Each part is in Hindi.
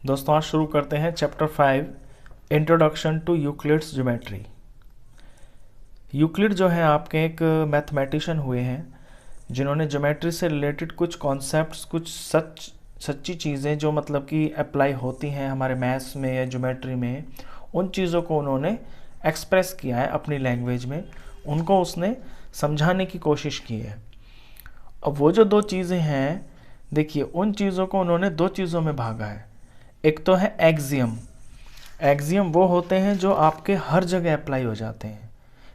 दोस्तों आज शुरू करते हैं chapter 5 introduction to Euclid's geometry. Euclid जो है आपके एक मैथमेटिशियन हुए हैं जिन्होंने ज्योमेट्री से रिलेटेड कुछ कॉन्सेप्ट्स, कुछ सच्ची चीज़ें जो मतलब कि अप्लाई होती हैं हमारे मैथ्स में या ज्योमेट्री में, उन चीज़ों को उन्होंने एक्सप्रेस किया है अपनी लैंग्वेज में, उनको उसने समझाने की कोशिश की है। अब वो जो दो चीज़ें हैं, देखिए उन चीज़ों को उन्होंने दो चीज़ों में भागा है। एक तो है एक्सियम। एक्सियम वो होते हैं जो आपके हर जगह अप्लाई हो जाते हैं।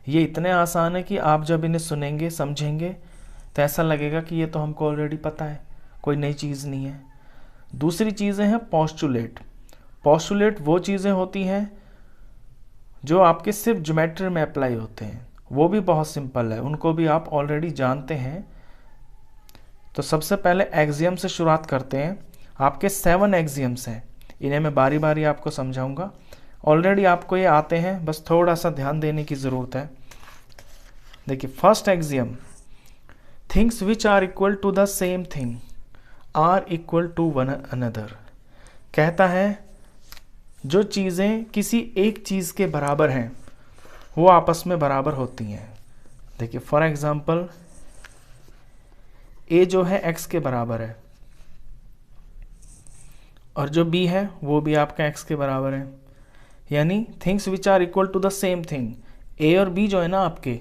ये इतने आसान है कि आप जब इन्हें सुनेंगे, समझेंगे तो ऐसा लगेगा कि ये तो हमको ऑलरेडी पता है, कोई नई चीज़ नहीं है। दूसरी चीज़ें हैं पोस्टुलेट। पोस्टुलेट वो चीज़ें होती हैं जो आपके सिर्फ ज्योमेट्री में अप्लाई होते हैं, वो भी बहुत सिंपल है, उनको भी आप ऑलरेडी जानते हैं। तो सबसे पहले एक्सियम से शुरुआत करते हैं। आपके 7 एक्सियम्स हैं, इन्हें मैं बारी बारी आपको समझाऊंगा। ऑलरेडी आपको ये आते हैं, बस थोड़ा सा ध्यान देने की ज़रूरत है। देखिए first axiom, things which are equal to the same thing are equal to one another. कहता है जो चीज़ें किसी एक चीज़ के बराबर हैं वो आपस में बराबर होती हैं। देखिए फॉर एग्जांपल ए जो है एक्स के बराबर है और जो बी है वो भी आपका एक्स के बराबर है। यानी things which are equal to the same thing, A और बी जो है ना आपके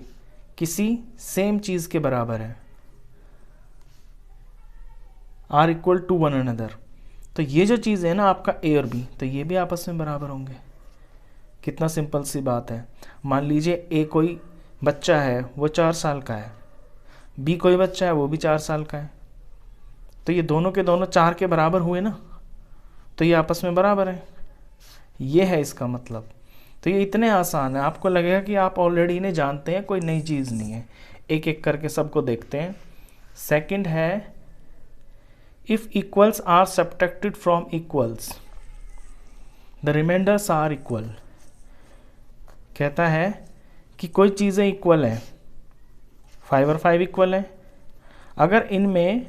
किसी सेम चीज़ के बराबर है, are equal to one another. तो ये जो चीज़ है ना आपका ए और बी, तो ये भी आपस में बराबर होंगे। कितना सिंपल सी बात है। मान लीजिए ए कोई बच्चा है वो 4 साल का है, बी कोई बच्चा है वो भी 4 साल का है, तो ये दोनों के दोनों 4 के बराबर हुए ना, तो ये आपस में बराबर है। ये है इसका मतलब। तो ये इतने आसान है, आपको लगेगा कि आप ऑलरेडी इन्हें जानते हैं, कोई नई चीज़ नहीं है। एक एक करके सबको देखते हैं। सेकंड है if equals are subtracted from equals the remainders are equal. कहता है कि कोई चीज़ें इक्वल हैं, 5 और 5 इक्वल हैं, अगर इनमें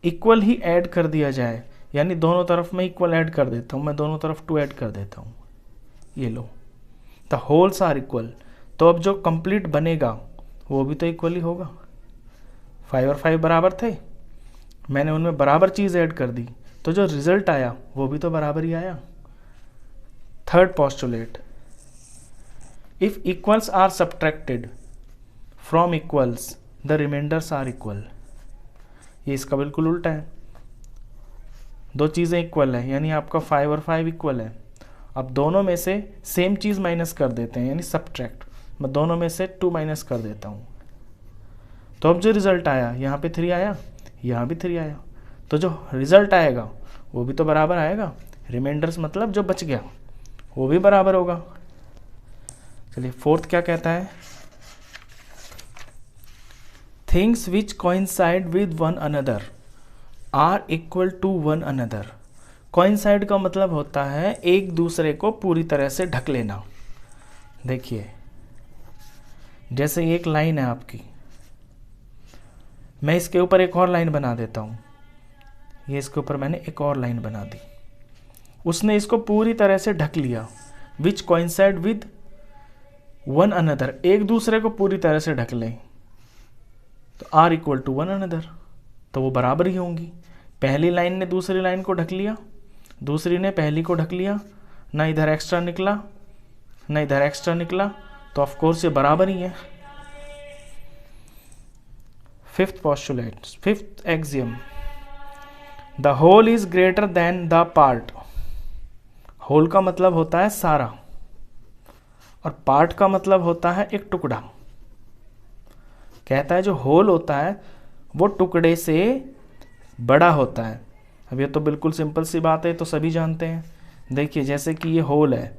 इक्वल ही ऐड कर दिया जाए, यानी दोनों तरफ मैं इक्वल ऐड कर देता हूँ, मैं दोनों तरफ 2 ऐड कर देता हूँ, ये लो, द होल्स आर इक्वल। तो अब जो कंप्लीट बनेगा वो भी तो इक्वल ही होगा। 5 और 5 बराबर थे, मैंने उनमें बराबर चीज़ ऐड कर दी, तो जो रिजल्ट आया वो भी तो बराबर ही आया। Third postulate, if equals are subtracted from equals the remainders are equal. ये इसका बिल्कुल उल्टा है। दो चीज़ें इक्वल है यानी आपका 5 और 5 इक्वल है, अब दोनों में से सेम चीज़ माइनस कर देते हैं, यानी सब्ट्रैक्ट। मैं दोनों में से 2 माइनस कर देता हूँ, तो अब जो रिज़ल्ट आया यहाँ पे 3 आया, यहाँ भी 3 आया, तो जो रिज़ल्ट आएगा वो भी तो बराबर आएगा। रिमाइंडर्स मतलब जो बच गया वो भी बराबर होगा। चलिए फोर्थ क्या कहता है, things which coincide with one another are equal to one another. Coincide का मतलब होता है एक दूसरे को पूरी तरह से ढक लेना। देखिए जैसे एक लाइन है आपकी, मैं इसके ऊपर एक और लाइन बना देता हूँ, ये इसके ऊपर मैंने एक और लाइन बना दी, उसने इसको पूरी तरह से ढक लिया। Which coincide with one another, एक दूसरे को पूरी तरह से ढक लें, तो are equal to one another, तो वो बराबर ही होंगी। पहली लाइन ने दूसरी लाइन को ढक लिया, दूसरी ने पहली को ढक लिया, ना इधर एक्स्ट्रा निकला ना इधर एक्स्ट्रा निकला, तो ऑफ कोर्स ये बराबर ही है। Fifth postulate, fifth axiom, the whole is greater than the part. Whole का मतलब होता है सारा और पार्ट का मतलब होता है एक टुकड़ा। कहता है जो होल होता है वो टुकड़े से बड़ा होता है। अब ये तो बिल्कुल सिंपल सी बात है, तो सभी जानते हैं। देखिए जैसे कि ये होल है,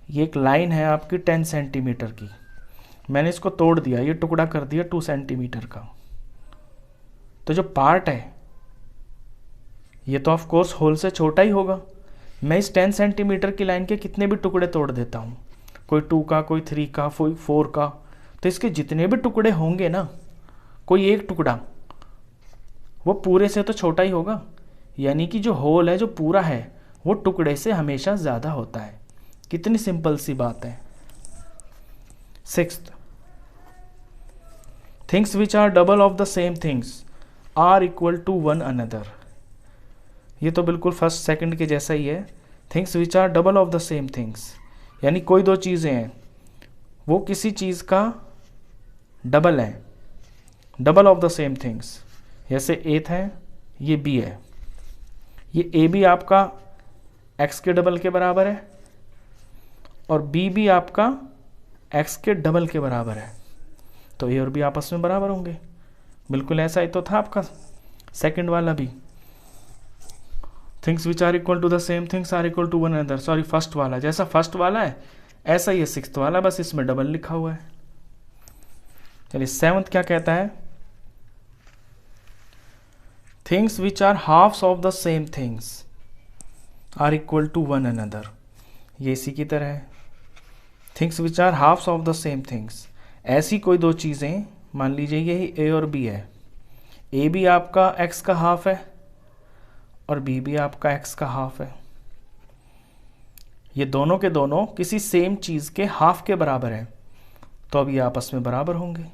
ये एक लाइन है आपकी 10 सेंटीमीटर की, मैंने इसको तोड़ दिया, ये टुकड़ा कर दिया 2 सेंटीमीटर का, तो जो पार्ट है ये तो ऑफ कोर्स होल से छोटा ही होगा। मैं इस 10 सेंटीमीटर की लाइन के कितने भी टुकड़े तोड़ देता हूँ, कोई 2 का, कोई 3 का, कोई 4 का, तो इसके जितने भी टुकड़े होंगे ना, कोई एक टुकड़ा वो पूरे से तो छोटा ही होगा। यानी कि जो होल है, जो पूरा है, वो टुकड़े से हमेशा ज़्यादा होता है। कितनी सिंपल सी बात है। Sixth, things which are double of the same things are equal to one another. ये तो बिल्कुल फर्स्ट सेकंड के जैसा ही है। Things which are double of the same things, यानी कोई दो चीज़ें हैं, वो किसी चीज़ का डबल है, double of the same things. जैसे ए है, ये बी है, ये ए भी आपका एक्स के डबल के बराबर है और बी भी आपका एक्स के डबल के बराबर है, तो ए और बी आपस में बराबर होंगे। बिल्कुल ऐसा ही तो था आपका सेकंड वाला भी। Things which are equal to the same things are equal to one another. Sorry, first वाला, जैसा फर्स्ट वाला है ऐसा ही है सिक्स्थ वाला, बस इसमें डबल लिखा हुआ है। चलिए सेवंथ क्या कहता है? Things which are halves of the same things are equal to one another. ये इसी की तरह है। Things which are halves of the same things, ऐसी कोई दो चीज़ें, मान लीजिए यही ए और बी है, ए भी आपका एक्स का हाफ है और बी भी आपका एक्स का हाफ है। ये दोनों के दोनों किसी सेम चीज़ के हाफ के बराबर हैं, तो अब ये आपस में बराबर होंगे।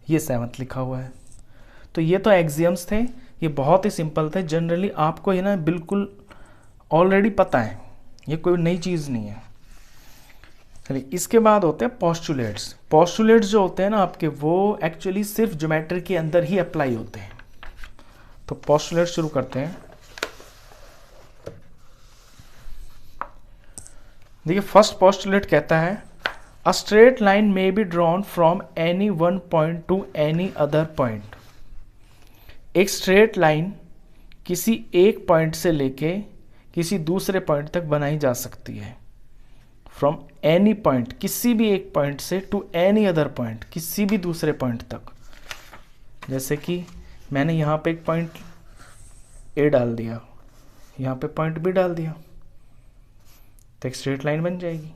ये सेवंथ लिखा हुआ है। तो ये तो एक्सियम्स थे, ये बहुत ही सिंपल थे। जनरली आपको ये ना बिल्कुल ऑलरेडी पता है, ये कोई नई चीज़ नहीं है। चलिए इसके बाद होते हैं पोस्टुलेट्स। पोस्टुलेट्स जो होते हैं ना आपके, वो एक्चुअली सिर्फ ज्योमेट्री के अंदर ही अप्लाई होते हैं। तो पोस्टुलेट्स शुरू करते हैं। देखिए फर्स्ट पोस्टुलेट कहता है a straight line may be drawn from any one point two any other point. एक स्ट्रेट लाइन किसी एक पॉइंट से लेके किसी दूसरे पॉइंट तक बनाई जा सकती है। फ्रॉम एनी पॉइंट, किसी भी एक पॉइंट से, टू एनी अदर पॉइंट, किसी भी दूसरे पॉइंट तक। जैसे कि मैंने यहाँ पे एक पॉइंट ए डाल दिया, यहाँ पे पॉइंट बी डाल दिया, तो एक स्ट्रेट लाइन बन जाएगी।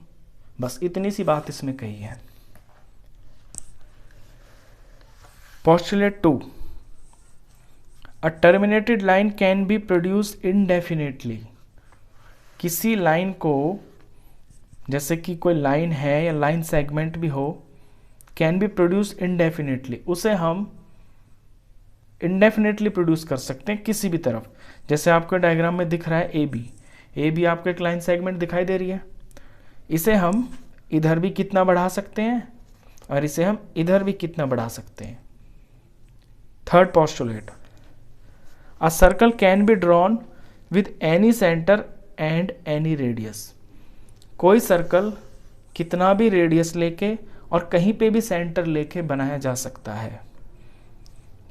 बस इतनी सी बात इसमें कही है। Postulate 2, a terminated line can be produced indefinitely. किसी लाइन को, जैसे कि कोई लाइन है या लाइन सेगमेंट भी हो, कैन बी प्रोड्यूस इनडेफिनेटली, उसे हम इनडेफिनेटली प्रोड्यूस कर सकते हैं किसी भी तरफ। जैसे आपके डायग्राम में दिख रहा है ए बी आपको एक लाइन सेगमेंट दिखाई दे रही है, इसे हम इधर भी कितना बढ़ा सकते हैं और इसे हम इधर भी कितना बढ़ा सकते हैं। Third postulate, a circle can be drawn with any centre and any radius. कोई सर्कल कितना भी रेडियस लेके और कहीं पे भी सेंटर लेके बनाया जा सकता है।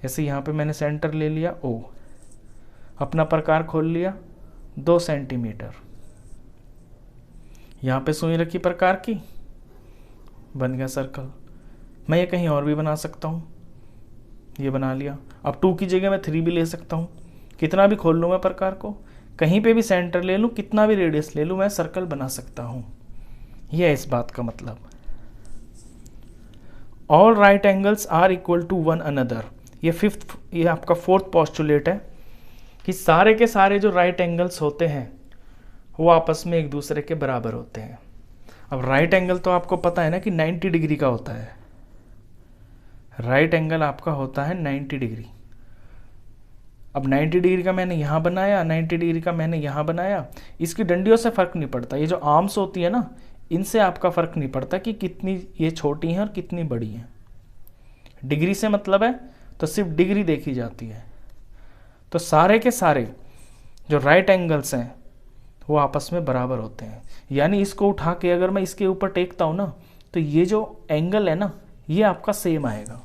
जैसे यहाँ पे मैंने सेंटर ले लिया O, अपना प्रकार खोल लिया 2 सेंटीमीटर, यहाँ पे सुई रखी प्रकार की, बन गया सर्कल। मैं ये कहीं और भी बना सकता हूँ, ये बना लिया। अब 2 की जगह मैं 3 भी ले सकता हूँ। कितना भी खोल लूँ मैं प्रकार को, कहीं पे भी सेंटर ले लूँ, कितना भी रेडियस ले लूँ, मैं सर्कल बना सकता हूँ। यह है इस बात का मतलब। All right angles are equal to one another. ये आपका फोर्थ पोस्टुलेट है कि सारे के सारे जो राइट एंगल्स होते हैं वो आपस में एक दूसरे के बराबर होते हैं। अब राइट एंगल तो आपको पता है ना कि 90 डिग्री का होता है। राइट एंगल आपका होता है 90 डिग्री। अब 90 डिग्री का मैंने यहाँ बनाया, 90 डिग्री का मैंने यहाँ बनाया, इसकी डंडियों से फ़र्क नहीं पड़ता। ये जो आर्म्स होती है ना, इनसे आपका फ़र्क नहीं पड़ता कि कितनी ये छोटी हैं और कितनी बड़ी हैं। डिग्री से मतलब है तो सिर्फ डिग्री देखी जाती है। तो सारे के सारे जो राइट एंगल्स हैं वो आपस में बराबर होते हैं। यानी इसको उठा के अगर मैं इसके ऊपर टेकता हूँ ना, तो ये जो एंगल है ना, ये आपका सेम आएगा।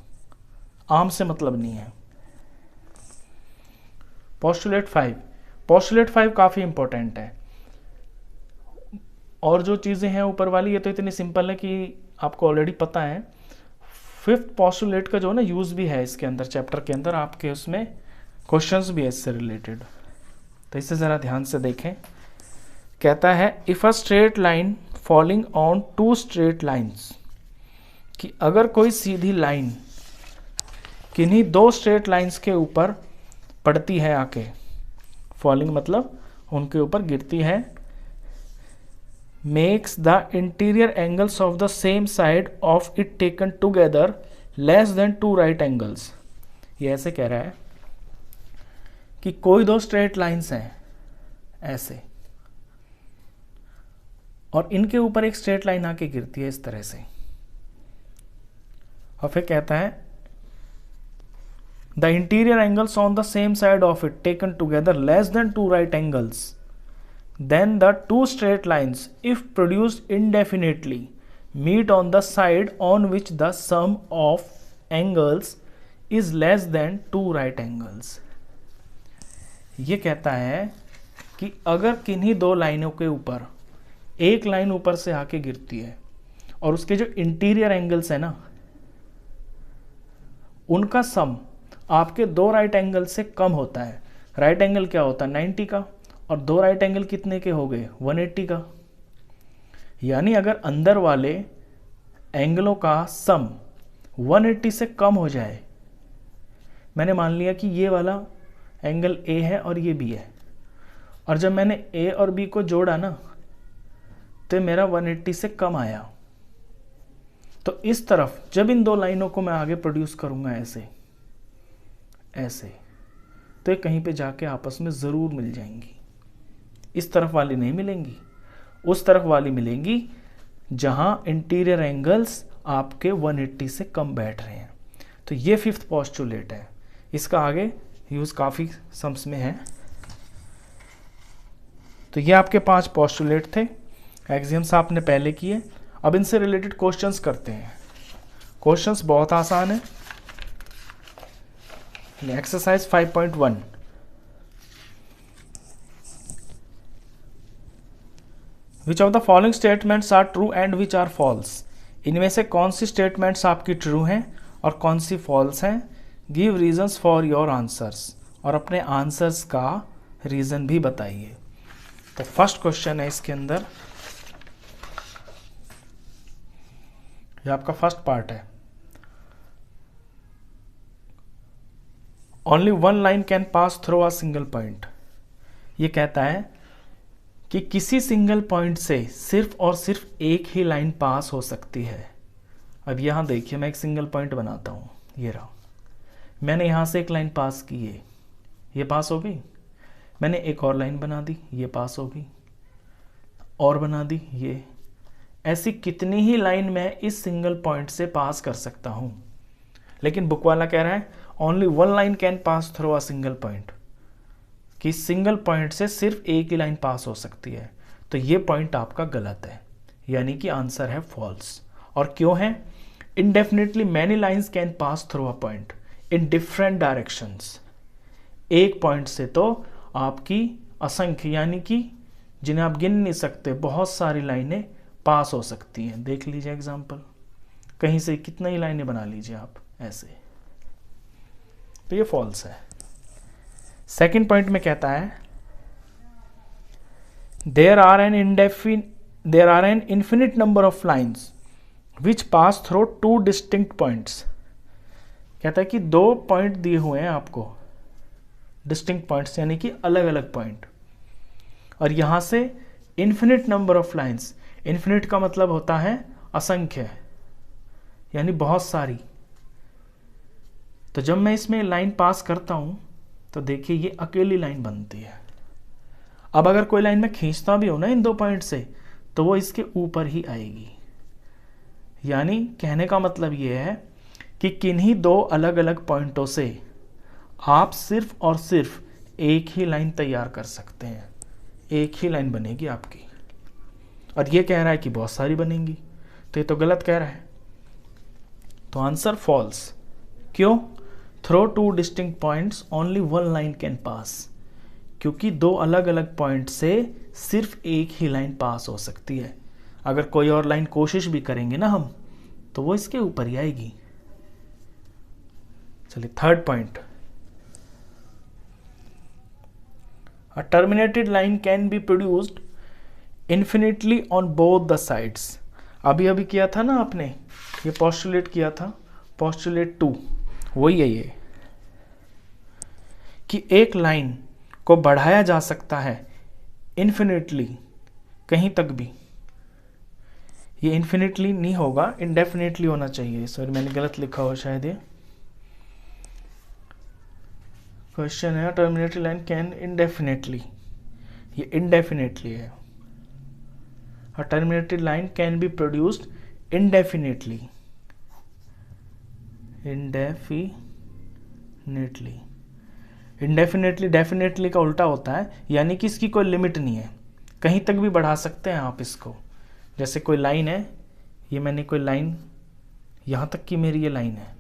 आर्म से मतलब नहीं है। पोस्टुलेट 5, पोस्टुलेट 5 काफ़ी इंपॉर्टेंट है। और जो चीज़ें हैं ऊपर वाली, ये तो इतनी सिंपल है कि आपको ऑलरेडी पता है। फिफ्थ पोस्टुलेट का जो ना यूज़ भी है इसके अंदर, चैप्टर के अंदर आपके उसमें क्वेश्चंस भी है इससे रिलेटेड, तो इसे ज़रा ध्यान से देखें। कहता है if a straight line falling on 2 straight lines, कि अगर कोई सीधी लाइन किन्हीं 2 स्ट्रेट लाइन्स के ऊपर पड़ती है आके, फॉलिंग मतलब उनके ऊपर गिरती है। Makes the interior angles of the same side of it taken together less than 2 right angles. ये ऐसे कह रहा है कि कोई 2 स्ट्रेट लाइंस हैं ऐसे, और इनके ऊपर एक स्ट्रेट लाइन आके गिरती है इस तरह से, और फिर कहता है the interior angles on the same side of it taken together less than 2 right angles, then the 2 straight lines if produced indefinitely meet on the side on which the sum of angles is less than 2 right angles। ये कहता है कि अगर किन्हीं 2 लाइनों के ऊपर एक लाइन ऊपर से आके गिरती है और उसके जो इंटीरियर एंगल्स है ना, उनका सम आपके 2 राइट एंगल से कम होता है। राइट एंगल क्या होता है 90 का, और 2 राइट एंगल कितने के हो गए 180 का। यानी अगर अंदर वाले एंगलों का सम 180 से कम हो जाए, मैंने मान लिया कि ये वाला एंगल ए है और ये बी है, और जब मैंने ए और बी को जोड़ा ना तो मेरा 180 से कम आया, तो इस तरफ जब इन 2 लाइनों को मैं आगे प्रोड्यूस करूंगा ऐसे ऐसे, तो ये कहीं पे जाके आपस में ज़रूर मिल जाएंगी। इस तरफ वाली नहीं मिलेंगी, उस तरफ वाली मिलेंगी जहां इंटीरियर एंगल्स आपके 180 से कम बैठ रहे हैं। तो ये 5th पोस्टुलेट है। इसका आगे यूज़ काफ़ी सम्स में है। तो ये आपके 5 पोस्टुलेट थे, एक्सियम्स आपने पहले किए। अब इनसे रिलेटेड क्वेश्चंस करते हैं। क्वेश्चंस बहुत आसान है। Exercise 5.1, which of the following statements are true and which are false. इनमें से कौन सी स्टेटमेंट्स आपकी ट्रू हैं और कौन सी फॉल्स हैं। Give reasons for your answers, और अपने आंसर्स का रीजन भी बताइए। तो फर्स्ट क्वेश्चन है इसके अंदर, ये आपका फर्स्ट पार्ट है। Only 1 line can pass through a single point. ये कहता है कि किसी सिंगल पॉइंट से सिर्फ और सिर्फ एक ही लाइन पास हो सकती है। अब यहाँ देखिए, मैं एक सिंगल पॉइंट बनाता हूँ, ये रहा। मैंने यहाँ से एक लाइन पास की है, ये पास हो गई। मैंने एक और लाइन बना दी, ये पास हो गई, और बना दी ये। ऐसी कितनी ही लाइन मैं इस सिंगल पॉइंट से पास कर सकता हूँ। लेकिन बुक वाला कह रहा है only 1 line can pass through a single point, कि सिंगल पॉइंट से सिर्फ एक ही लाइन पास हो सकती है। तो ये पॉइंट आपका गलत है, यानी कि आंसर है फॉल्स। और क्यों है? Indefinitely many lines can pass through a point in different directions. एक पॉइंट से तो आपकी असंख्य, यानी कि जिन्हें आप गिन नहीं सकते, बहुत सारी लाइनें पास हो सकती हैं। देख लीजिए एग्जाम्पल, कहीं से कितना ही लाइनें बना लीजिए आप ऐसे। तो ये फॉल्स है। सेकंड पॉइंट में कहता है there are an infinite number of lines which pass through 2 distinct points. कहता है कि 2 पॉइंट दिए हुए हैं आपको, डिस्टिंक्ट पॉइंट्स यानी कि अलग अलग पॉइंट, और यहां से infinite number of lines. Infinite का मतलब होता है असंख्य, यानी बहुत सारी। तो जब मैं इसमें लाइन पास करता हूं तो देखिए ये अकेली लाइन बनती है। अब अगर कोई लाइन मैं खींचता भी हूं ना इन 2 पॉइंट से, तो वो इसके ऊपर ही आएगी। यानी कहने का मतलब ये है कि किन्हीं 2 अलग अलग पॉइंटों से आप सिर्फ और सिर्फ एक ही लाइन तैयार कर सकते हैं। एक ही लाइन बनेगी आपकी, और ये कह रहा है कि बहुत सारी बनेंगी, तो ये तो गलत कह रहा है। तो आंसर फॉल्स। क्यों? Through 2 distinct points only 1 line can pass, क्योंकि 2 अलग अलग पॉइंट से सिर्फ एक ही लाइन पास हो सकती है। अगर कोई और लाइन कोशिश भी करेंगे ना हम, तो वो इसके ऊपर ही आएगी। चलिए third point, a terminated line can be produced infinitely on both the sides. अभी अभी किया था ना आपने, ये पोस्टुलेट किया था, पोस्टुलेट 2, वही है ये, कि एक लाइन को बढ़ाया जा सकता है इन्फिनिटली, कहीं तक भी। ये इन्फिनिटली नहीं होगा, इंडेफिनिटली होना चाहिए। सॉरी मैंने गलत लिखा हो शायद। ये क्वेश्चन है टर्मिनेटरी लाइन कैन इंडेफिनेटली, ये इंडेफिनेटली है। A terminated line can be produced indefinitely. Indefinitely definitely का उल्टा होता है, यानी कि इसकी कोई लिमिट नहीं है, कहीं तक भी बढ़ा सकते हैं आप इसको। जैसे कोई लाइन है, ये मैंने कोई लाइन यहाँ तक की मेरी ये लाइन है,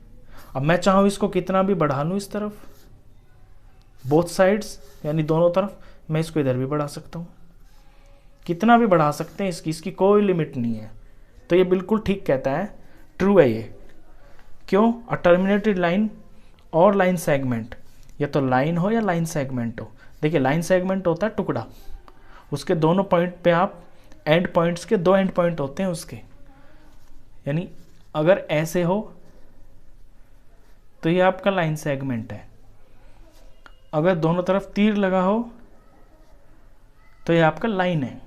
अब मैं चाहूँ इसको कितना भी बढ़ा लूँ इस तरफ, बोथ साइड्स यानी दोनों तरफ, मैं इसको इधर भी बढ़ा सकता हूँ, कितना भी बढ़ा सकते हैं, इसकी कोई लिमिट नहीं है। तो ये बिल्कुल ठीक कहता है, ट्रू है ये। क्यों? अ टर्मिनेटेड लाइन और लाइन सेगमेंट, या तो लाइन हो या लाइन सेगमेंट हो। देखिए लाइन सेगमेंट होता है टुकड़ा, उसके दोनों पॉइंट पे आप एंड पॉइंट्स के 2 एंड पॉइंट होते हैं उसके, यानी अगर ऐसे हो तो ये आपका लाइन सेगमेंट है, अगर दोनों तरफ तीर लगा हो तो ये आपका लाइन है,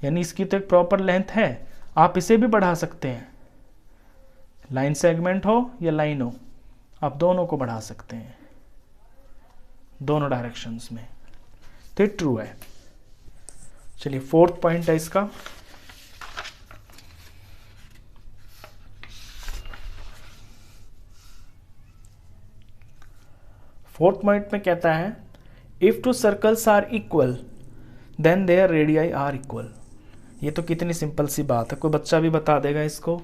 यानी इसकी तो एक प्रॉपर लेंथ है, आप इसे भी बढ़ा सकते हैं। लाइन सेगमेंट हो या लाइन हो, आप दोनों को बढ़ा सकते हैं दोनों डायरेक्शंस में। तो ये ट्रू है। चलिए 4th पॉइंट है इसका, फोर्थ पॉइंट में कहता है if 2 circles are equal then their radii are equal. ये तो कितनी सिंपल सी बात है, कोई बच्चा भी बता देगा इसको।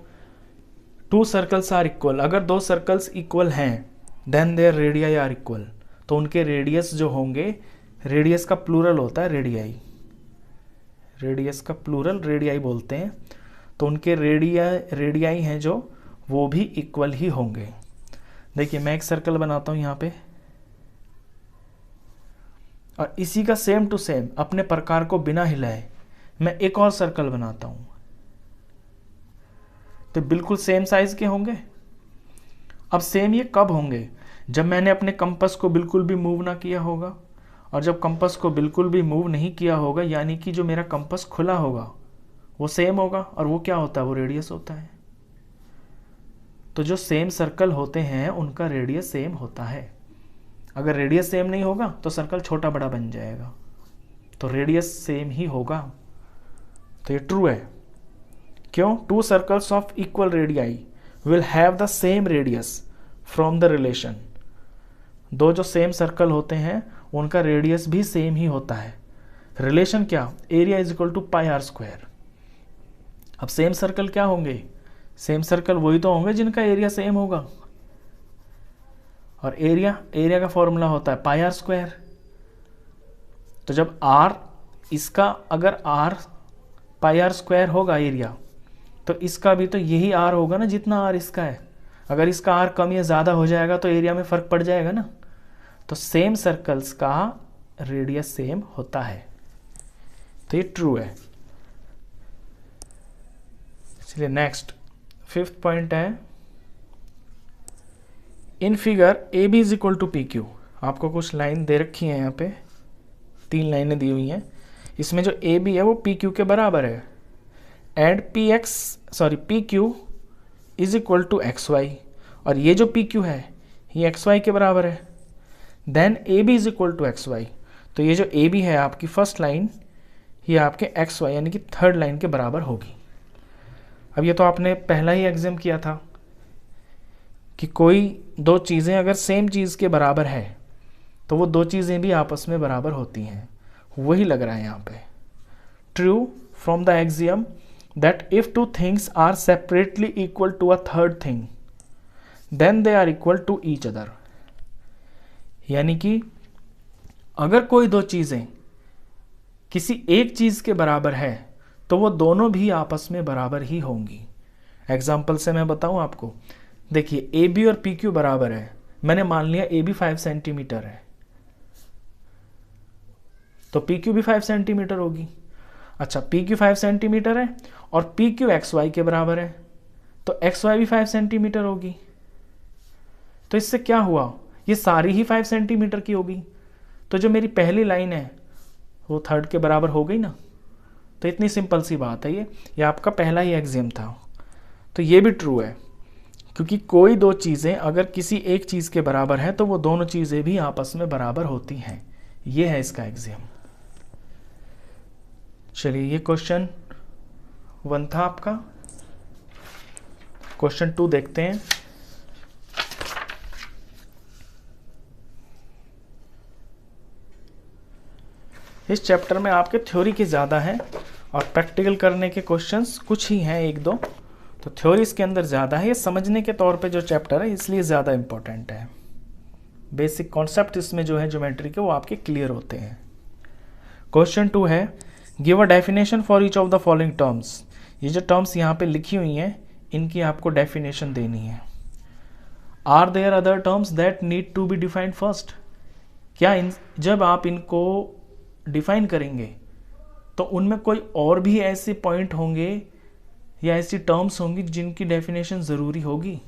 2 सर्कल्स आर इक्वल, अगर 2 सर्कल्स इक्वल हैं then their radii are equal, तो उनके रेडियस जो होंगे, रेडियस का प्लूरल होता है रेडियाई, रेडियस का प्लूरल रेडियाई बोलते हैं, तो उनके रेडियाई हैं जो, वो भी इक्वल ही होंगे। देखिए मैं एक सर्कल बनाता हूँ यहाँ पे, और इसी का सेम टू सेम अपने प्रकार को बिना हिलाए मैं एक और सर्कल बनाता हूं, तो बिल्कुल सेम साइज के होंगे। अब सेम ये कब होंगे? जब मैंने अपने कंपास को बिल्कुल भी मूव ना किया होगा, और जब कंपास को बिल्कुल भी मूव नहीं किया होगा, यानी कि जो मेरा कंपास खुला होगा वो सेम होगा, और वो क्या होता है? वो रेडियस होता है। तो जो सेम सर्कल होते हैं उनका रेडियस सेम होता है। अगर रेडियस सेम नहीं होगा तो सर्कल छोटा बड़ा बन जाएगा, तो रेडियस सेम ही होगा। तो ये ट्रू है। क्यों? 2 circles of equal radii will have the same radius from the relation. 2 जो सेम सर्कल होते हैं उनका रेडियस भी सेम ही होता है। रिलेशन क्या? Area is equal to pi r square. अब सेम सर्कल क्या होंगे? सेम सर्कल वही तो होंगे जिनका एरिया सेम होगा, और एरिया का फॉर्मूला होता है पाई आर स्क्वायर। तो जब आर इसका, अगर आर पाई आर स्क्वायर होगा एरिया, तो इसका भी तो यही आर होगा ना जितना आर इसका है। अगर इसका आर कम या ज़्यादा हो जाएगा तो एरिया में फ़र्क पड़ जाएगा ना। तो सेम सर्कल्स का रेडियस सेम होता है, तो ये ट्रू है। चलिए नेक्स्ट 5th पॉइंट है, in figure A B is equal to P Q. आपको कुछ लाइन दे रखी है, यहाँ पे 3 लाइनें दी हुई हैं। इसमें जो ए बी है वो पी क्यू के बराबर है, and P Q is equal to X Y, और ये जो पी क्यू है ये एक्स वाई के बराबर है। Then A B is equal to X Y, तो ये जो ए बी है आपकी फर्स्ट लाइन, ये आपके एक्स वाई यानी कि 3rd लाइन के बराबर होगी। अब ये तो आपने पहला ही एग्जाम किया था कि कोई 2 चीज़ें अगर सेम चीज़ के बराबर है तो वो 2 चीज़ें भी आपस में बराबर होती हैं, वही लग रहा है यहाँ पे। True from the axiom that if 2 things are separately equal to a 3rd thing then they are equal to each other. यानी कि अगर कोई 2 चीज़ें किसी एक चीज़ के बराबर है तो वो दोनों भी आपस में बराबर ही होंगी। एग्जाम्पल से मैं बताऊं आपको, देखिए ए बी और पी क्यू बराबर है, मैंने मान लिया ए बी 5 सेंटीमीटर है तो पी क्यू भी 5 सेंटीमीटर होगी। अच्छा, पी क्यू 5 सेंटीमीटर है और पी क्यू एक्स वाई के बराबर है, तो एक्स वाई भी 5 सेंटीमीटर होगी। तो इससे क्या हुआ? ये सारी ही 5 सेंटीमीटर की होगी, तो जो मेरी पहली लाइन है वो थर्ड के बराबर हो गई ना। तो इतनी सिंपल सी बात है ये आपका पहला ही एग्जाम था। तो ये भी ट्रू है, क्योंकि कोई दो चीज़ें अगर किसी एक चीज़ के बराबर हैं तो वो दोनों चीज़ें भी आपस में बराबर होती हैं। ये है इसका एग्जाम। चलिए, ये क्वेश्चन 1 था आपका। क्वेश्चन 2 देखते हैं। इस चैप्टर में आपके थ्योरी के ज़्यादा हैं और प्रैक्टिकल करने के क्वेश्चंस कुछ ही हैं, 1-2। तो थ्योरी इसके अंदर ज़्यादा है। ये समझने के तौर पे जो चैप्टर है इसलिए ज़्यादा इंपॉर्टेंट है। बेसिक कॉन्सेप्ट इसमें जो है ज्योमेट्री के वो आपके क्लियर होते हैं। क्वेश्चन 2 है, give a definition for each of the following terms. ये जो टर्म्स यहाँ पे लिखी हुई हैं इनकी आपको डेफिनेशन देनी है। Are there other terms that need to be defined first. क्या जब आप इनको डिफाइन करेंगे तो उनमें कोई और भी ऐसे पॉइंट होंगे या ऐसी टर्म्स होंगी जिनकी डेफिनेशन ज़रूरी होगी।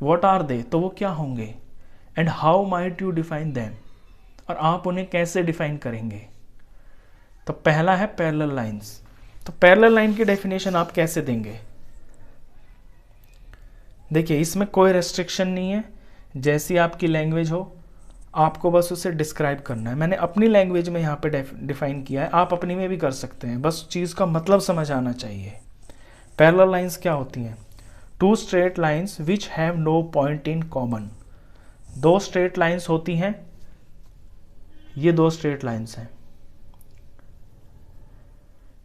व्हाट आर दे, तो वो क्या होंगे, and how might you define them, और आप उन्हें कैसे डिफाइन करेंगे। तो पहला है पैरेलल लाइंस। तो पैरेलल लाइन की डेफिनेशन आप कैसे देंगे। देखिए, इसमें कोई रेस्ट्रिक्शन नहीं है, जैसी आपकी लैंग्वेज हो आपको बस उसे डिस्क्राइब करना है। मैंने अपनी लैंग्वेज में यहाँ पे डिफाइन किया है, आप अपनी में भी कर सकते हैं, बस चीज़ का मतलब समझ आना चाहिए। पैरेलल लाइंस क्या होती हैं। 2 straight lines which have no point in common. 2 straight lines होती हैं, ये 2 स्ट्रेट लाइंस हैं,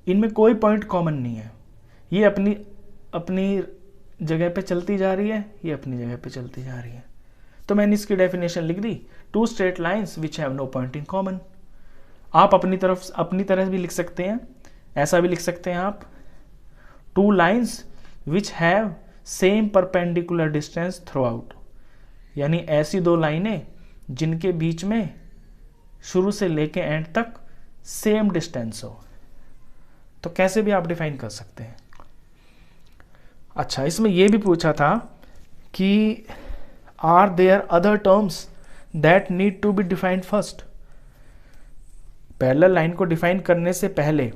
इनमें कोई पॉइंट कॉमन नहीं है। ये अपनी अपनी जगह पे चलती जा रही है, ये अपनी जगह पे चलती जा रही है। तो मैंने इसकी डेफिनेशन लिख दी, 2 straight lines which have no point in common. आप अपनी तरह भी लिख सकते हैं, ऐसा भी लिख सकते हैं आप, 2 lines which have same perpendicular distance through out. यानी ऐसी 2 लाइनें जिनके बीच में शुरू से लेके एंड तक सेम डिस्टेंस हो। तो कैसे भी आप डिफाइन कर सकते हैं। अच्छा, इसमें यह भी पूछा था कि are there other terms that need to be defined first. Parallel line को डिफाइन करने से पहले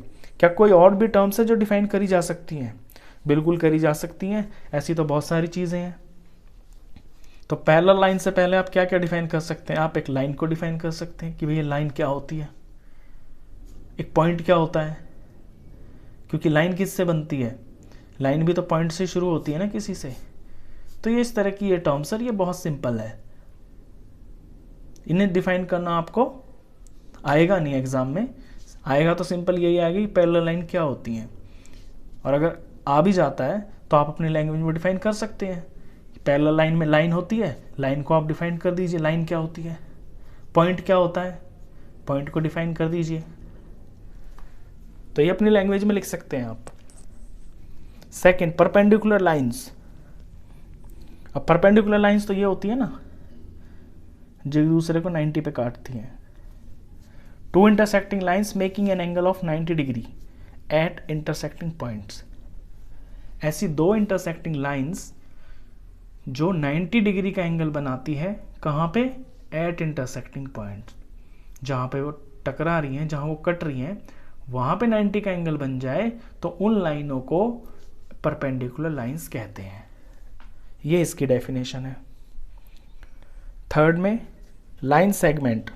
क्या कोई और भी टर्म्स है जो डिफाइन करी जा सकती हैं। बिल्कुल करी जा सकती हैं, ऐसी तो बहुत सारी चीज़ें हैं। तो पैरेलल लाइन से पहले आप क्या क्या डिफाइन कर सकते हैं। आप एक लाइन को डिफाइन कर सकते हैं कि भैया लाइन क्या होती है, एक पॉइंट क्या होता है, क्योंकि लाइन किससे बनती है, लाइन भी तो पॉइंट से शुरू होती है ना किसी से। तो ये इस तरह की ये टर्म्स सर, ये बहुत सिंपल है, इन्हें डिफाइन करना आपको आएगा नहीं एग्जाम में। आएगा तो सिंपल यही आएगा कि पैरेलल लाइन क्या होती हैं, और अगर आ भी जाता है तो आप अपनी लैंग्वेज में डिफाइन कर सकते हैं। पैरेलल लाइन में लाइन होती है, लाइन को आप डिफाइन कर दीजिए, लाइन क्या होती है। पॉइंट क्या होता है, पॉइंट को डिफाइन कर दीजिए। तो ये अपनी लैंग्वेज में लिख सकते हैं आप। Second, perpendicular lines. अब परपेंडिकुलर लाइंस तो ये होती है ना जो एक दूसरे को 90 पे काटती हैं। 2 intersecting lines making an angle of 90 degree at intersecting points. ऐसी 2 इंटरसेक्टिंग लाइंस जो 90 डिग्री का एंगल बनाती है, कहाँ पे, एट इंटरसेक्टिंग पॉइंट्स। जहाँ पे वो टकरा रही हैं, जहाँ वो कट रही हैं, वहाँ पे 90 का एंगल बन जाए तो उन लाइनों को परपेंडिकुलर लाइंस कहते हैं। ये इसकी डेफिनेशन है। थर्ड में line segment.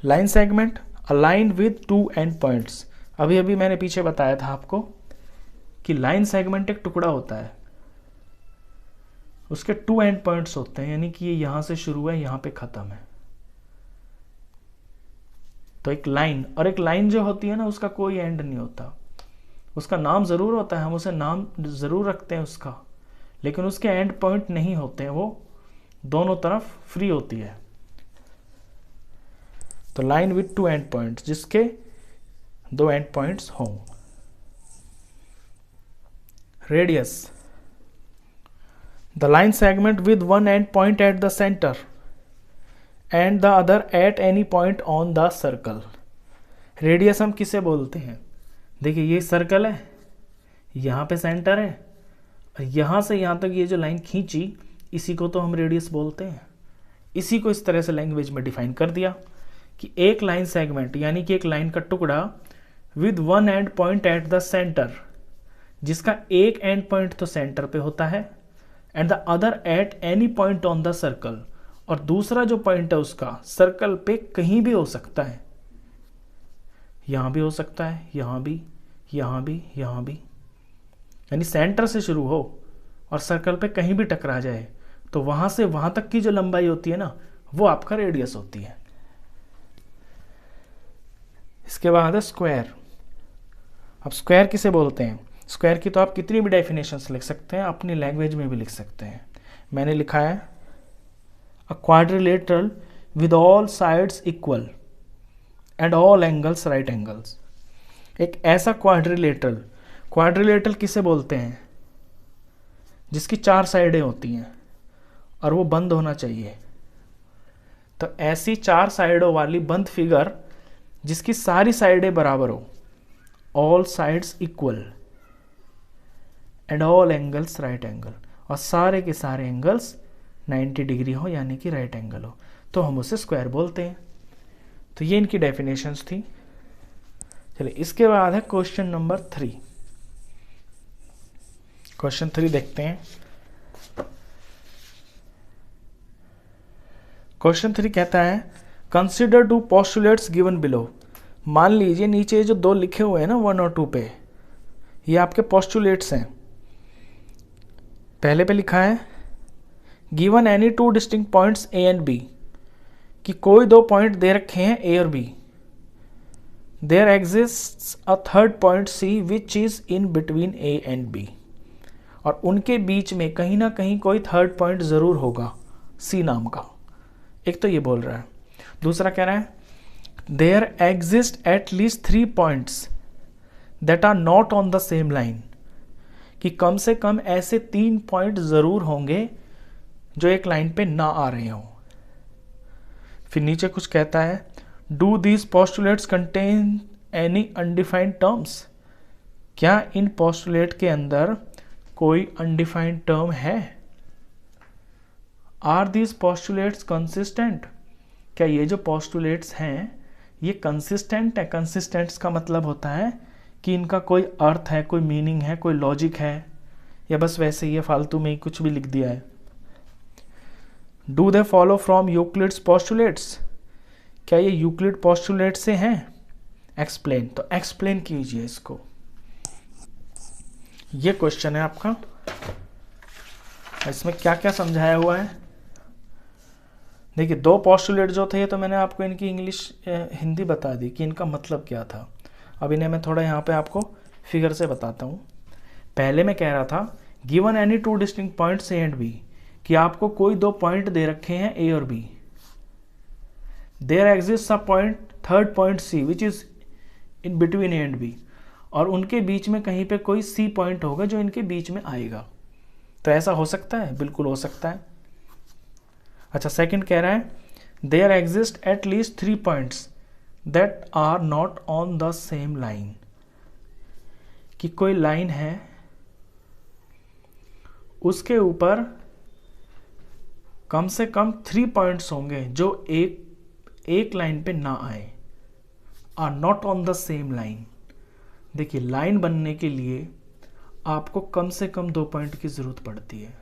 Line segment a line with 2 and points. अभी अभी मैंने पीछे बताया था आपको कि लाइन सेगमेंट एक टुकड़ा होता है, उसके 2 एंड पॉइंट्स होते हैं, यानी कि ये यहां से शुरू है, यहां पे खत्म है। तो एक लाइन, और एक लाइन जो होती है ना उसका कोई एंड नहीं होता, उसका नाम जरूर होता है, हम उसे नाम जरूर रखते हैं उसका, लेकिन उसके एंड पॉइंट नहीं होते हैं, वो दोनों तरफ फ्री होती है। तो लाइन विद 2 एंड पॉइंट्स, जिसके 2 एंड पॉइंट्स हों। Radius, the line segment with 1 and point at the centre and the other at any point on the circle. Radius हम किसे बोलते हैं, देखिए ये सर्कल है, यहाँ पे सेंटर है, और यहाँ से यहाँ तक ये जो लाइन खींची, इसी को तो हम रेडियस बोलते हैं। इसी को इस तरह से लैंग्वेज में डिफाइन कर दिया कि एक लाइन सेगमेंट यानी कि एक लाइन का टुकड़ा with one and point at the centre, जिसका एक एंड पॉइंट तो सेंटर पे होता है and the other at any point on the circle, और दूसरा जो पॉइंट है उसका सर्कल पे कहीं भी हो सकता है, यहां भी हो सकता है, यहां भी, यहां भी, यहां भी, यानी सेंटर से शुरू हो और सर्कल पे कहीं भी टकरा जाए तो वहां से वहां तक की जो लंबाई होती है ना, वो आपका रेडियस होती है। इसके बाद है स्क्वायर। अब स्क्वायर किसे बोलते हैं? स्क्वायर की तो आप कितनी भी डेफिनेशंस लिख सकते हैं, अपनी लैंग्वेज में भी लिख सकते हैं। मैंने लिखा है अ quadrilateral with all sides equal and all angles right angles. एक ऐसा क्वाड्रिलेटरल, क्वाड्रिलेटरल किसे बोलते हैं? जिसकी 4 साइडें होती हैं और वो बंद होना चाहिए। तो ऐसी 4 साइडों वाली बंद फिगर जिसकी सारी साइडें बराबर हो, all sides equal and all angles right angle, और सारे के सारे एंगल्स 90 डिग्री हो यानी कि राइट एंगल हो, तो हम उसे स्क्वायर बोलते हैं। तो ये इनकी डेफिनेशंस थी। चलिए इसके बाद है क्वेश्चन नंबर 3। क्वेश्चन 3 देखते हैं। क्वेश्चन 3 कहता है कंसिडर 2 पोस्टुलेट्स गिवन बिलो। मान लीजिए नीचे जो 2 लिखे हुए हैं ना 1 और 2 पे, ये आपके पोस्टुलेट्स हैं। पहले पे लिखा है given any 2 distinct points A and B, कि कोई 2 पॉइंट दे रखे हैं ए और B. There exists a third point C which is in between A and B, और उनके बीच में कहीं ना कहीं कोई थर्ड पॉइंट जरूर होगा सी नाम का। एक तो ये बोल रहा है। दूसरा कह रहा है there exist at least 3 points that are not on the same line, कि कम से कम ऐसे 3 पॉइंट जरूर होंगे जो एक लाइन पे ना आ रहे हो। फिर नीचे कुछ कहता है do these postulates contain any undefined terms. क्या इन पोस्टुलेट के अंदर कोई अनडिफाइंड टर्म है? Are these postulates consistent. क्या ये जो पोस्टुलेट्स हैं ये कंसिस्टेंट है? कंसिस्टेंट्स का मतलब होता है कि इनका कोई अर्थ है, कोई मीनिंग है, कोई लॉजिक है, या बस वैसे ही फालतू में ही कुछ भी लिख दिया है। Do they follow from Euclid's postulates. क्या ये यूक्लिड पोस्टुलेट से हैं? एक्सप्लेन। तो एक्सप्लेन कीजिए इसको। ये क्वेश्चन है आपका। इसमें क्या क्या समझाया हुआ है देखिए। 2 पोस्टुलेट जो थे ये तो मैंने आपको इनकी इंग्लिश हिंदी बता दी कि इनका मतलब क्या था। अब इन्हें मैं थोड़ा यहाँ पे आपको फिगर से बताता हूँ। पहले मैं कह रहा था given any 2 distinct points A and B, कि आपको कोई 2 पॉइंट दे रखे हैं ए और B. There exist a point third point C which is in between A and B, और उनके बीच में कहीं पे कोई सी पॉइंट होगा जो इनके बीच में आएगा। तो ऐसा हो सकता है? बिल्कुल हो सकता है। अच्छा, सेकंड कह रहा है there exist at least 3 points that are not on the same line, कि कोई लाइन है उसके ऊपर कम से कम 3 पॉइंट्स होंगे जो एक लाइन पे ना आए। Are not on the same line. देखिए लाइन बनने के लिए आपको कम से कम 2 पॉइंट की जरूरत पड़ती है।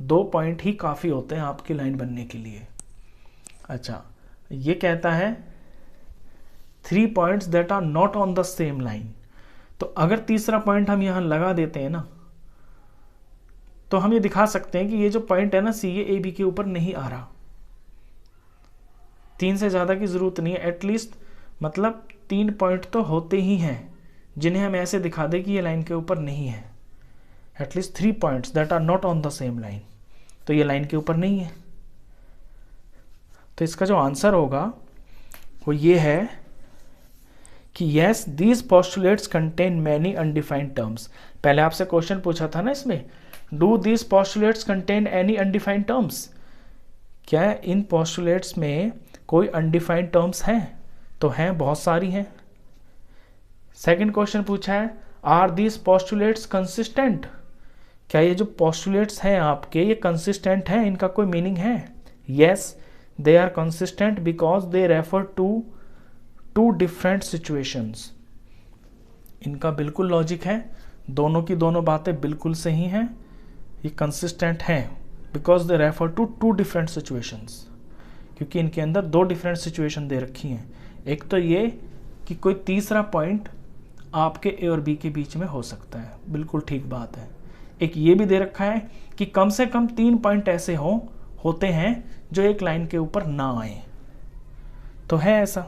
2 पॉइंट ही काफी होते हैं आपकी लाइन बनने के लिए। अच्छा, ये कहता है 3 points that are not on the same line. तो अगर तीसरा पॉइंट हम यहां लगा देते हैं ना, तो हम ये दिखा सकते हैं कि ये जो पॉइंट है ना सी, ये ए बी के ऊपर नहीं आ रहा। 3 से ज्यादा की जरूरत नहीं है। एटलीस्ट मतलब 3 पॉइंट तो होते ही हैं जिन्हें हम ऐसे दिखा दें कि ये लाइन के ऊपर नहीं है। At least 3 points that are not on the same line. तो ये लाइन के ऊपर नहीं है। तो इसका जो आंसर होगा वो ये है कि yes these postulates contain many undefined terms. पहले आपसे क्वेश्चन पूछा था ना इसमें, do these postulates contain any undefined terms. क्या इन पोस्टुलेट्स में कोई अनडिफाइंड टर्म्स हैं? तो हैं, बहुत सारी हैं। सेकंड क्वेश्चन पूछा है आर दीज पोस्टुलेट्स कंसिस्टेंट। क्या ये जो पोस्टुलेट्स हैं आपके ये कंसिस्टेंट हैं, इनका कोई मीनिंग है? Yes they are consistent because they refer to two different situations. इनका बिल्कुल लॉजिक है, दोनों की दोनों बातें बिल्कुल सही हैं, ये कंसिस्टेंट हैं because they refer to two different situations, क्योंकि इनके अंदर दो डिफरेंट सिचुएशन दे रखी हैं। एक तो ये कि कोई तीसरा पॉइंट आपके ए और बी के बीच में हो सकता है, बिल्कुल ठीक बात है। एक ये भी दे रखा है कि कम से कम 3 पॉइंट ऐसे होते हैं जो एक लाइन के ऊपर ना आए, तो है ऐसा,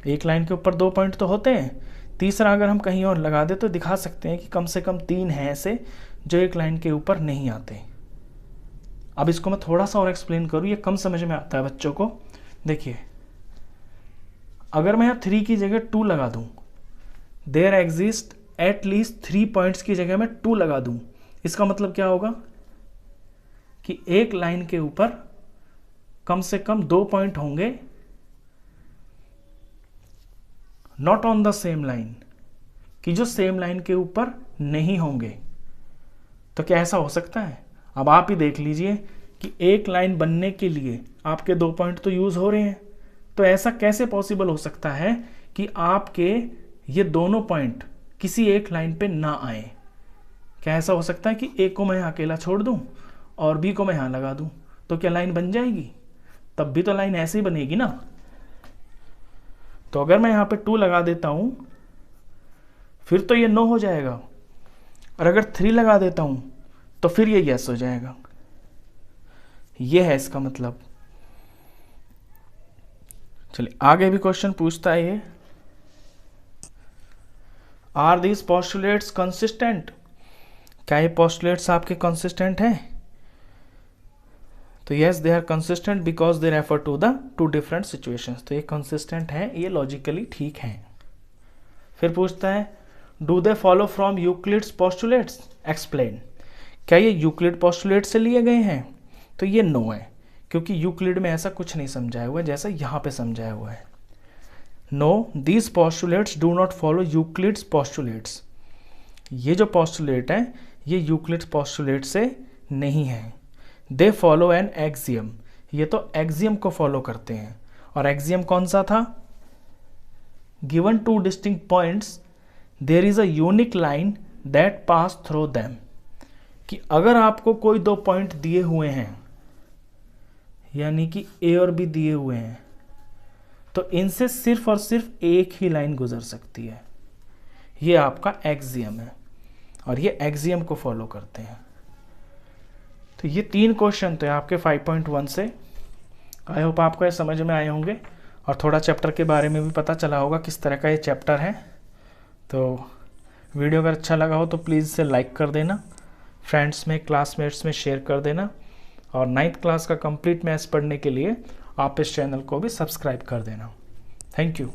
एक लाइन के ऊपर 2 पॉइंट तो होते हैं, तीसरा अगर हम कहीं और लगा दे तो दिखा सकते हैं कि कम से कम 3 हैं ऐसे जो एक लाइन के ऊपर नहीं आते। अब इसको मैं थोड़ा सा और एक्सप्लेन करूँ, ये कम समझ में आता है बच्चों को। देखिए, अगर मैं यहाँ 3 की जगह 2 लगा दूँ, there exist at least 3 points की जगह मैं 2 लगा दूँ, इसका मतलब क्या होगा कि एक लाइन के ऊपर कम से कम 2 पॉइंट होंगे, not on the same line, कि जो सेम लाइन के ऊपर नहीं होंगे। तो क्या ऐसा हो सकता है? अब आप ही देख लीजिए कि एक लाइन बनने के लिए आपके 2 पॉइंट तो यूज हो रहे हैं, तो ऐसा कैसे पॉसिबल हो सकता है कि आपके ये दोनों पॉइंट किसी एक लाइन पे ना आए? क्या ऐसा हो सकता है कि ए को मैं यहाँ अकेला छोड़ दूं और बी को मैं यहाँ लगा दूं, तो क्या लाइन बन जाएगी? तब भी तो लाइन ऐसे ही बनेगी ना। तो अगर मैं यहाँ पे 2 लगा देता हूं, फिर तो ये नो हो जाएगा, और अगर 3 लगा देता हूं तो फिर ये यस हो जाएगा। ये है इसका मतलब। चलिए आगे भी क्वेश्चन पूछता है ये, आर दीज पोस्टुलेट्स कंसिस्टेंट? क्या ये पोस्टुलेट्स आपके कंसिस्टेंट हैं? तो yes, they are consistent because they refer to the two different situations. तो ये कंसिस्टेंट है, ये लॉजिकली ठीक है। फिर पूछता है, do they follow from Euclid's postulates? Explain. क्या ये यूक्लिड पोस्टुलेट से लिए गए हैं? तो ये नो है, क्योंकि यूक्लिड में ऐसा कुछ नहीं समझाया हुआ है जैसा यहाँ पे समझाया हुआ है। No, these postulates do not follow Euclid's postulates. ये जो पोस्टुलेट है ये यूक्लिड्स पोस्टुलेट से नहीं है। दे फॉलो एन एक्सियम, ये तो एक्सियम को फॉलो करते हैं। और एक्सियम कौन सा था? Given 2 distinct points there is a unique line that pass through them. कि अगर आपको कोई 2 पॉइंट दिए हुए हैं, यानी कि ए और बी दिए हुए हैं, तो इनसे सिर्फ और सिर्फ एक ही लाइन गुजर सकती है। ये आपका एक्सियम है और ये एक्सियम को फॉलो करते हैं। तो ये 3 क्वेश्चन तो आपके 5.1 से। आई होप आपको ये समझ में आए होंगे और थोड़ा चैप्टर के बारे में भी पता चला होगा किस तरह का ये चैप्टर है। तो वीडियो अगर अच्छा लगा हो तो प्लीज़ इसे लाइक कर देना, फ्रेंड्स में, क्लासमेट्स में शेयर कर देना, और 9th क्लास का कंप्लीट मैथ्स पढ़ने के लिए आप इस चैनल को भी सब्सक्राइब कर देना। Thank you.